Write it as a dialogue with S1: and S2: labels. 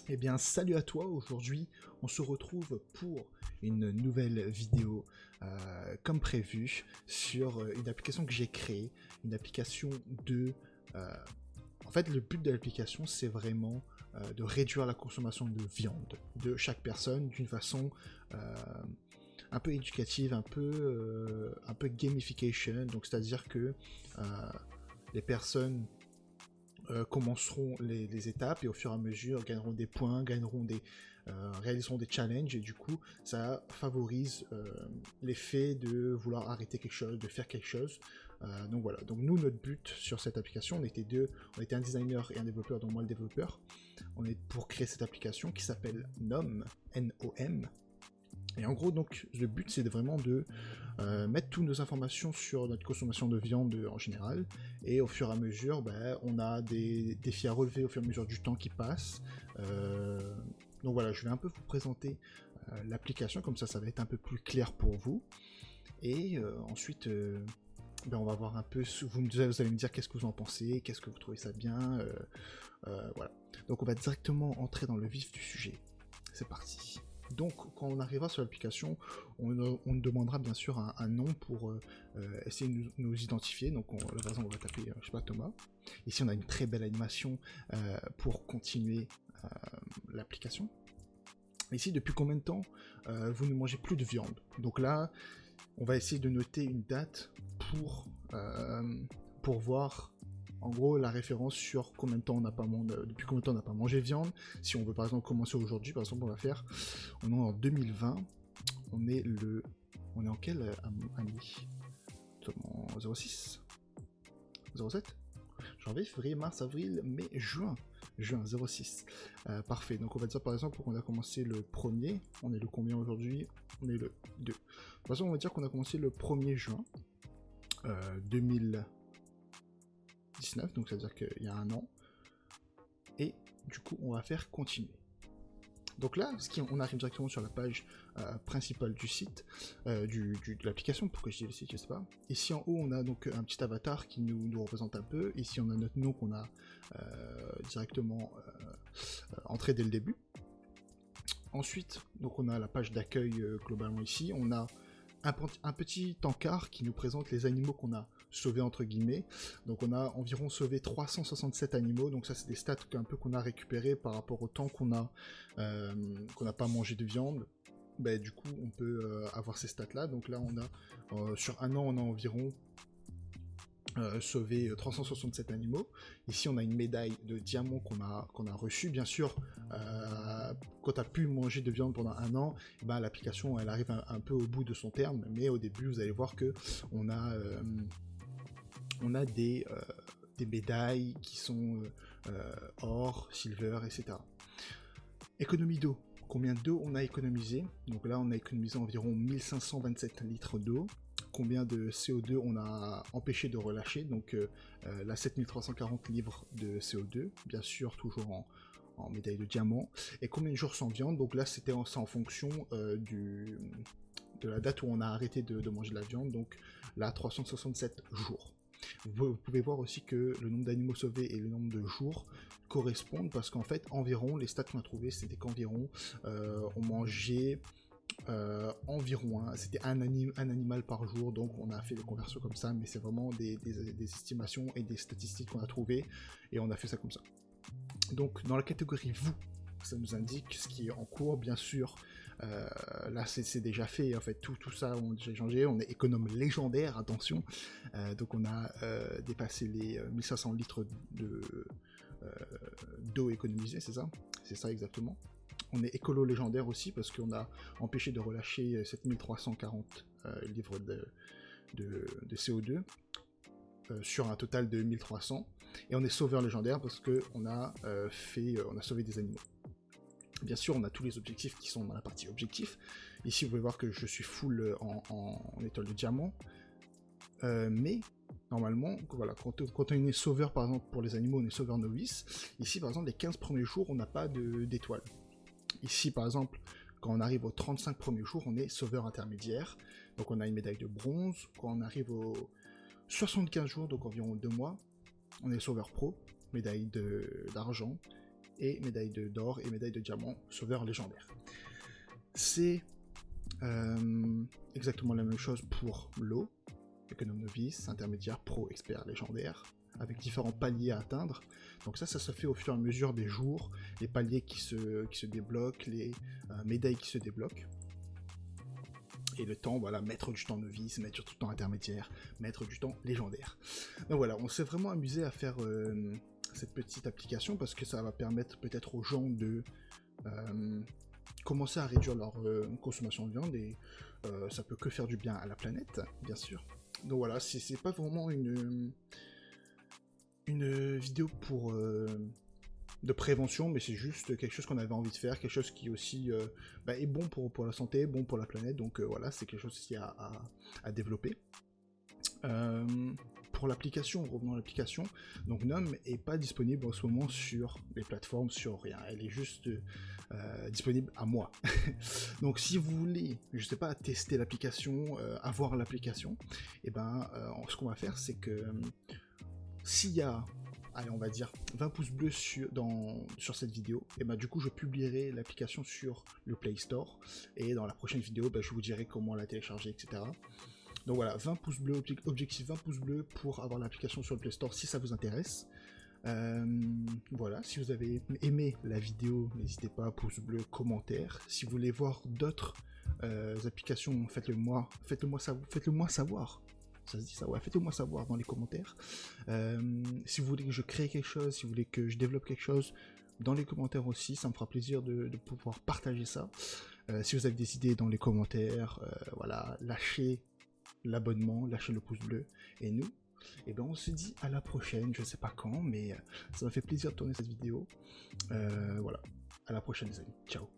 S1: Eh bien, salut à toi, aujourd'hui on se retrouve pour une nouvelle vidéo comme prévu sur une application que j'ai créée, une application de... euh, En fait, le but de l'application, c'est vraiment de réduire la consommation de viande de chaque personne d'une façon un peu éducative, un peu gamification, donc c'est-à-dire que euh, les personnes commenceront les étapes et au fur et à mesure gagneront des points, réaliseront des challenges et du coup ça favorise l'effet de vouloir arrêter quelque chose, de faire quelque chose. Donc voilà, donc nous notre but sur cette application, on était un designer et un développeur, dont moi le développeur, on est pour créer cette application qui s'appelle NOM, N-O-M. Et en gros, donc, le but, c'est vraiment de mettre toutes nos informations sur notre consommation de viande en général, et au fur et à mesure, ben, on a des défis à relever au fur et à mesure du temps qui passe. Donc voilà, je vais un peu vous présenter l'application, comme ça va être un peu plus clair pour vous. Et ensuite, ben, on va voir un peu, vous allez me dire qu'est-ce que vous en pensez, qu'est-ce que vous trouvez ça bien, voilà. Donc on va directement entrer dans le vif du sujet. C'est parti. Donc, quand on arrivera sur l'application, on nous demandera bien sûr un nom pour essayer de nous identifier. Donc, là, par exemple, on va taper, je sais pas, Thomas. Ici, on a une très belle animation pour continuer l'application. Ici, depuis combien de temps vous ne mangez plus de viande? Donc là, on va essayer de noter une date pour voir en gros la référence sur combien de temps on n'a pas mangé, depuis combien de temps on n'a pas mangé de viande. Si on veut par exemple commencer aujourd'hui, par exemple on est en 2020, on est en quelle année? En 06 07 janvier, février, mars, avril, mai, juin 06. Parfait, donc on va dire par exemple qu'on a commencé le premier, on est le combien aujourd'hui? On est le 2. De toute façon on va dire qu'on a commencé le 1er juin 2019, donc ça veut dire qu'il y a un an, et du coup on va faire continuer. Donc là, on arrive directement sur la page principale du site, de l'application, pourquoi je dis le site, je sais pas. Ici en haut, on a donc un petit avatar qui nous représente un peu. Ici, on a notre nom qu'on a directement entré dès le début. Ensuite, donc on a la page d'accueil globalement ici. On a un petit encart qui nous présente les animaux qu'on a sauvés entre guillemets. Donc on a environ sauvé 367 animaux, donc ça c'est des stats qu'on a récupérés par rapport au temps qu'on n'a pas mangé de viande. Ben, du coup on peut avoir ces stats là. Donc là on a sur un an on a environ sauvé 367 animaux. Ici on a une médaille de diamant qu'on a reçue. Bien sûr, quand tu as pu manger de viande pendant un an, ben, l'application elle arrive un peu au bout de son terme, mais au début vous allez voir que on a des médailles qui sont or, silver, etc. Économie d'eau. Combien d'eau on a économisé? Donc là on a économisé environ 1527 litres d'eau. Combien de CO2 on a empêché de relâcher? Donc là 7340 livres de CO2, bien sûr toujours en médaille de diamant. Et combien de jours sans viande? Donc là c'est en fonction de la date où on a arrêté de manger de la viande, donc là 367 jours. Vous pouvez voir aussi que le nombre d'animaux sauvés et le nombre de jours correspondent, parce qu'en fait environ, les stats qu'on a trouvés c'était qu'environ on mangeait environ, c'était un animal par jour, donc on a fait des conversions comme ça, mais c'est vraiment des estimations et des statistiques qu'on a trouvées, et on a fait ça comme ça. Donc dans la catégorie vous, ça nous indique ce qui est en cours, bien sûr. Là c'est déjà fait, en fait tout ça on a déjà changé, on est économe légendaire, attention. Donc on a dépassé les 1500 litres d'eau économisée, c'est ça exactement. On est écolo légendaire aussi parce qu'on a empêché de relâcher 7340 livres de CO2 sur un total de 1300. Et on est sauveur légendaire parce qu'on a sauvé des animaux. Bien sûr, on a tous les objectifs qui sont dans la partie objectifs. Ici, vous pouvez voir que je suis full en étoile de diamant. Mais normalement, voilà, quand on est sauveur, par exemple, pour les animaux, on est sauveur novice. Ici, par exemple, les 15 premiers jours, on n'a pas d'étoile. Ici, par exemple, quand on arrive aux 35 premiers jours, on est sauveur intermédiaire. Donc, on a une médaille de bronze. Quand on arrive aux 75 jours, donc environ 2 mois, on est sauveur pro, médaille d'argent. et médaille d'or et médaille de diamant, sauveur légendaire. C'est exactement la même chose pour l'eau, économe novice, intermédiaire, pro, expert, légendaire, avec différents paliers à atteindre. Donc ça se fait au fur et à mesure des jours, les paliers qui se débloquent, les médailles qui se débloquent. Et le temps, voilà, maître du temps novice, maître du temps intermédiaire, maître du temps légendaire. Donc voilà, on s'est vraiment amusé à faire cette petite application parce que ça va permettre peut-être aux gens de commencer à réduire leur consommation de viande et ça peut que faire du bien à la planète, bien sûr. Donc voilà, c'est pas vraiment une vidéo pour de prévention, mais c'est juste quelque chose qu'on avait envie de faire, quelque chose qui aussi est bon pour la santé, bon pour la planète, donc voilà, c'est quelque chose aussi à développer. Pour l'application, revenons à l'application, donc Nom est pas disponible en ce moment sur les plateformes, sur rien, elle est juste disponible à moi. Donc si vous voulez, je sais pas, tester l'application, avoir l'application, et ce qu'on va faire, c'est que s'il y a, allez, on va dire 20 pouces bleus sur cette vidéo, et du coup je publierai l'application sur le Play Store, et dans la prochaine vidéo, je vous dirai comment la télécharger, etc. Donc voilà, 20 pouces bleus, objectif 20 pouces bleus pour avoir l'application sur le Play Store si ça vous intéresse. Voilà, si vous avez aimé la vidéo, n'hésitez pas, pouce bleu, commentaire. Si vous voulez voir d'autres applications, faites-le moi savoir. Ça se dit ça, ouais, faites-le moi savoir dans les commentaires. Si vous voulez que je crée quelque chose, si vous voulez que je développe quelque chose, dans les commentaires aussi, ça me fera plaisir de pouvoir partager ça. Si vous avez des idées dans les commentaires, voilà, lâchez l'abonnement, lâchez le pouce bleu, et nous, on se dit à la prochaine, je sais pas quand, mais ça m'a fait plaisir de tourner cette vidéo. Voilà, à la prochaine les amis, ciao.